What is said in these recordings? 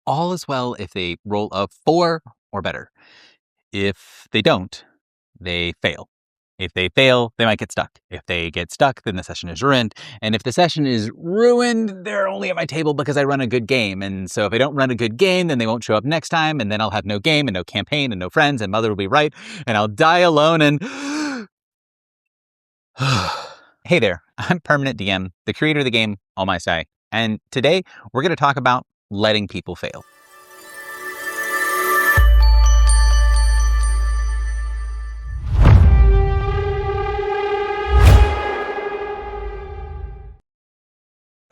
All is well if they roll a 4 or better. If they don't, they fail. If they fail, they might get stuck. If they get stuck, then the session is ruined. And if the session is ruined, they're only at my table because I run a good game. And so if I don't run a good game, then they won't show up next time. And then I'll have no game and no campaign and no friends. And mother will be right. And I'll die alone and... Hey there, I'm Permanent DM, the creator of the game All My Say. And today we're going to talk about letting people fail.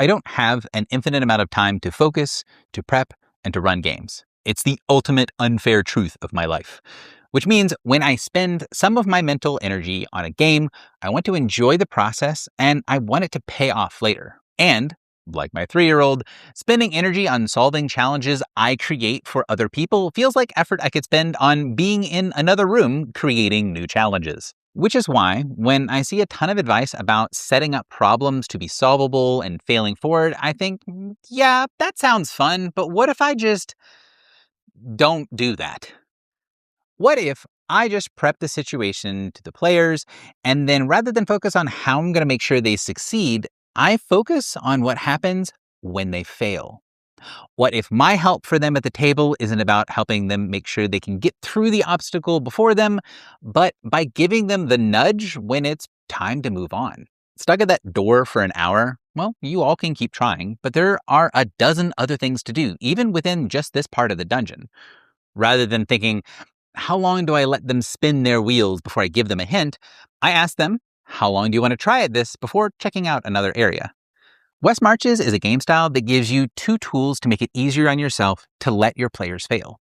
I don't have an infinite amount of time to focus, to prep, and to run games. It's the ultimate unfair truth of my life. Which means when I spend some of my mental energy on a game, I want to enjoy the process and I want it to pay off later. And, like my 3-year-old, spending energy on solving challenges I create for other people feels like effort I could spend on being in another room creating new challenges. Which is why, when I see a ton of advice about setting up problems to be solvable and failing forward, I think, yeah, that sounds fun, but what if I just don't do that? What if I just prep the situation to the players, and then rather than focus on how I'm going to make sure they succeed, I focus on what happens when they fail? What if my help for them at the table isn't about helping them make sure they can get through the obstacle before them, but by giving them the nudge when it's time to move on? Stuck at that door for an hour? Well, you all can keep trying, but there are a dozen other things to do, even within just this part of the dungeon. Rather than thinking, how long do I let them spin their wheels before I give them a hint? I ask them, how long do you want to try at this before checking out another area? West Marches is a game style that gives you 2 tools to make it easier on yourself to let your players fail.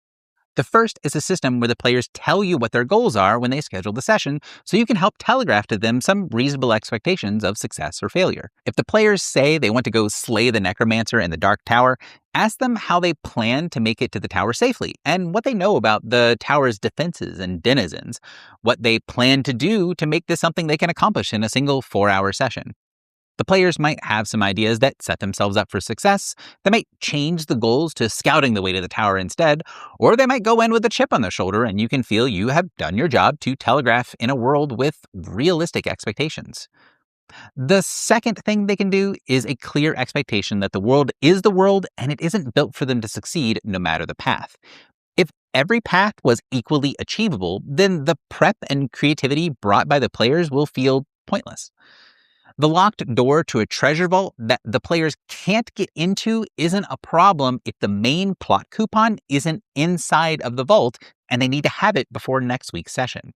The first is a system where the players tell you what their goals are when they schedule the session, so you can help telegraph to them some reasonable expectations of success or failure. If the players say they want to go slay the necromancer in the Dark Tower, ask them how they plan to make it to the tower safely, and what they know about the tower's defenses and denizens, what they plan to do to make this something they can accomplish in a single 4-hour session. The players might have some ideas that set themselves up for success. They might change the goals to scouting the way to the tower instead, or they might go in with a chip on their shoulder and you can feel you have done your job to telegraph in a world with realistic expectations. The second thing they can do is a clear expectation that the world is the world and it isn't built for them to succeed no matter the path. If every path was equally achievable, then the prep and creativity brought by the players will feel pointless. The locked door to a treasure vault that the players can't get into isn't a problem if the main plot coupon isn't inside of the vault and they need to have it before next week's session.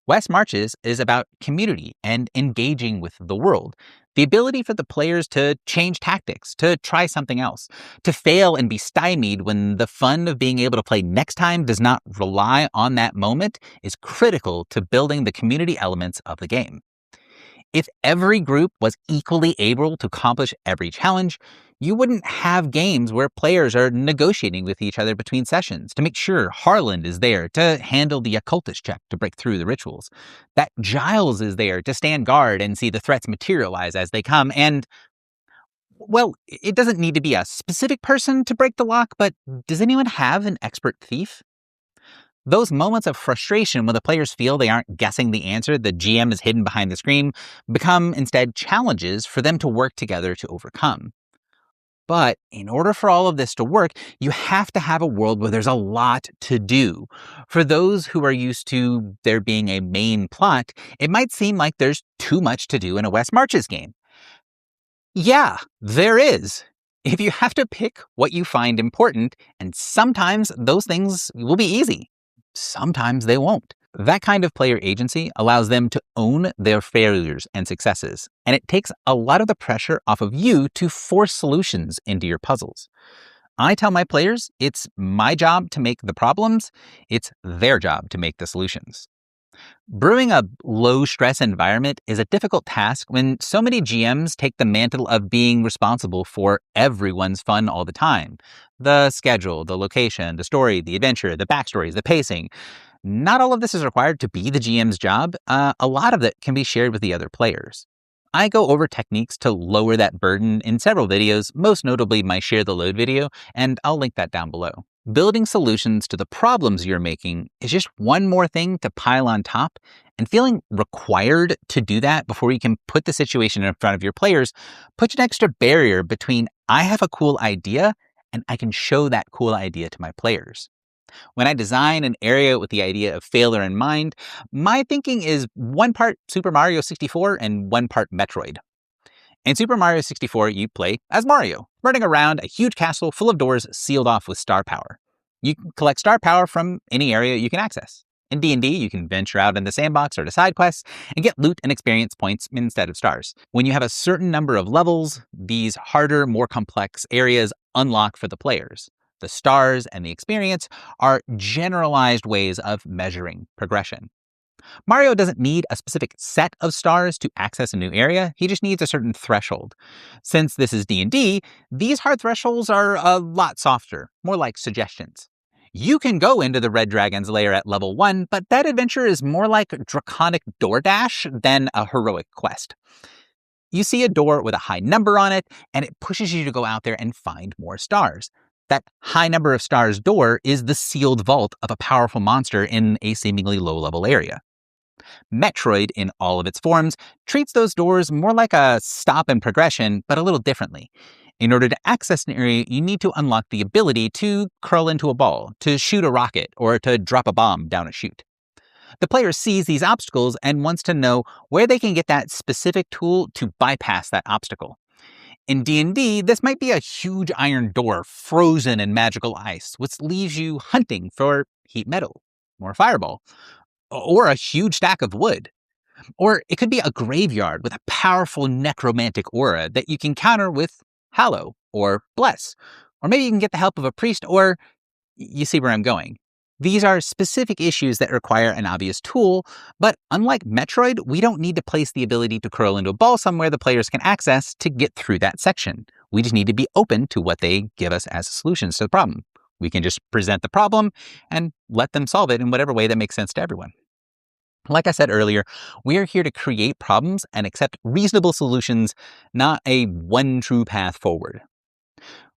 West Marches is about community and engaging with the world. The ability for the players to change tactics, to try something else, to fail and be stymied when the fun of being able to play next time does not rely on that moment is critical to building the community elements of the game. If every group was equally able to accomplish every challenge, you wouldn't have games where players are negotiating with each other between sessions to make sure Harland is there to handle the occultist check to break through the rituals, that Giles is there to stand guard and see the threats materialize as they come, and, well, it doesn't need to be a specific person to break the lock, but does anyone have an expert thief? Those moments of frustration when the players feel they aren't guessing the answer the GM is hidden behind the screen become instead challenges for them to work together to overcome. But in order for all of this to work, you have to have a world where there's a lot to do. For those who are used to there being a main plot, it might seem like there's too much to do in a West Marches game. Yeah, there is. If you have to pick what you find important, and sometimes those things will be easy. Sometimes they won't. That kind of player agency allows them to own their failures and successes, and it takes a lot of the pressure off of you to force solutions into your puzzles. I tell my players it's my job to make the problems, it's their job to make the solutions. Brewing a low-stress environment is a difficult task when so many GMs take the mantle of being responsible for everyone's fun all the time. The schedule, the location, the story, the adventure, the backstories, the pacing. Not all of this is required to be the GM's job. A lot of it can be shared with the other players. I go over techniques to lower that burden in several videos, most notably my Share the Load video, and I'll link that down below. Building solutions to the problems you're making is just one more thing to pile on top, and feeling required to do that before you can put the situation in front of your players puts an extra barrier between I have a cool idea and I can show that cool idea to my players. When I design an area with the idea of failure in mind, my thinking is one part Super Mario 64 and one part Metroid. In Super Mario 64, you play as Mario, running around a huge castle full of doors sealed off with star power. You can collect star power from any area you can access. In D&D, you can venture out in the sandbox or to side quests and get loot and experience points instead of stars. When you have a certain number of levels, these harder, more complex areas unlock for the players. The stars and the experience are generalized ways of measuring progression. Mario doesn't need a specific set of stars to access a new area, he just needs a certain threshold. Since this is D&D, these hard thresholds are a lot softer, more like suggestions. You can go into the Red Dragon's lair at level 1, but that adventure is more like draconic DoorDash than a heroic quest. You see a door with a high number on it, and it pushes you to go out there and find more stars. That high number of stars door is the sealed vault of a powerful monster in a seemingly low-level area. Metroid, in all of its forms, treats those doors more like a stop in progression, but a little differently. In order to access an area, you need to unlock the ability to curl into a ball, to shoot a rocket, or to drop a bomb down a chute. The player sees these obstacles and wants to know where they can get that specific tool to bypass that obstacle. In D&D, this might be a huge iron door frozen in magical ice, which leaves you hunting for heat metal, or fireball, or a huge stack of wood. Or it could be a graveyard with a powerful necromantic aura that you can counter with Hallow or Bless. Or maybe you can get the help of a priest, or you see where I'm going. These are specific issues that require an obvious tool, but unlike Metroid, we don't need to place the ability to curl into a ball somewhere the players can access to get through that section. We just need to be open to what they give us as solutions to the problem. We can just present the problem and let them solve it in whatever way that makes sense to everyone. Like I said earlier, we are here to create problems and accept reasonable solutions, not a one true path forward.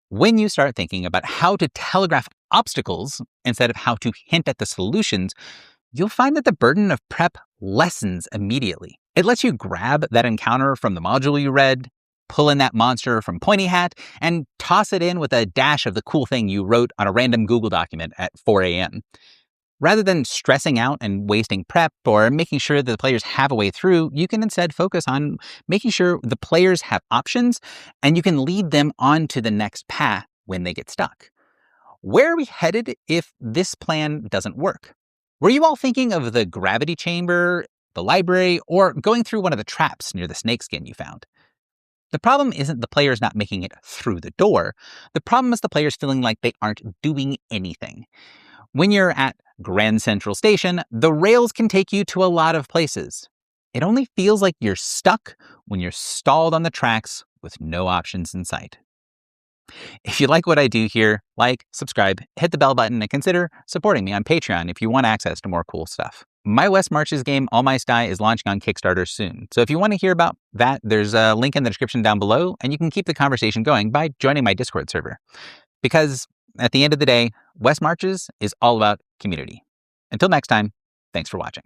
When you start thinking about how to telegraph obstacles instead of how to hint at the solutions, you'll find that the burden of prep lessens immediately. It lets you grab that encounter from the module you read, pull in that monster from Pointy Hat, and toss it in with a dash of the cool thing you wrote on a random Google document at 4 a.m. Rather than stressing out and wasting prep or making sure that the players have a way through, you can instead focus on making sure the players have options and you can lead them on to the next path when they get stuck. Where are we headed if this plan doesn't work? Were you all thinking of the gravity chamber, the library, or going through one of the traps near the snakeskin you found? The problem isn't the players not making it through the door. The problem is the players feeling like they aren't doing anything. When you're at Grand Central Station, the rails can take you to a lot of places. It only feels like you're stuck when you're stalled on the tracks with no options in sight. If you like what I do here, like, subscribe, hit the bell button, and consider supporting me on Patreon if you want access to more cool stuff. My Wes Marches game, All My Sty, is launching on Kickstarter soon. So if you want to hear about that, there's a link in the description down below, and you can keep the conversation going by joining my Discord server. Because at the end of the day, Wes Marches is all about community. Until next time, thanks for watching.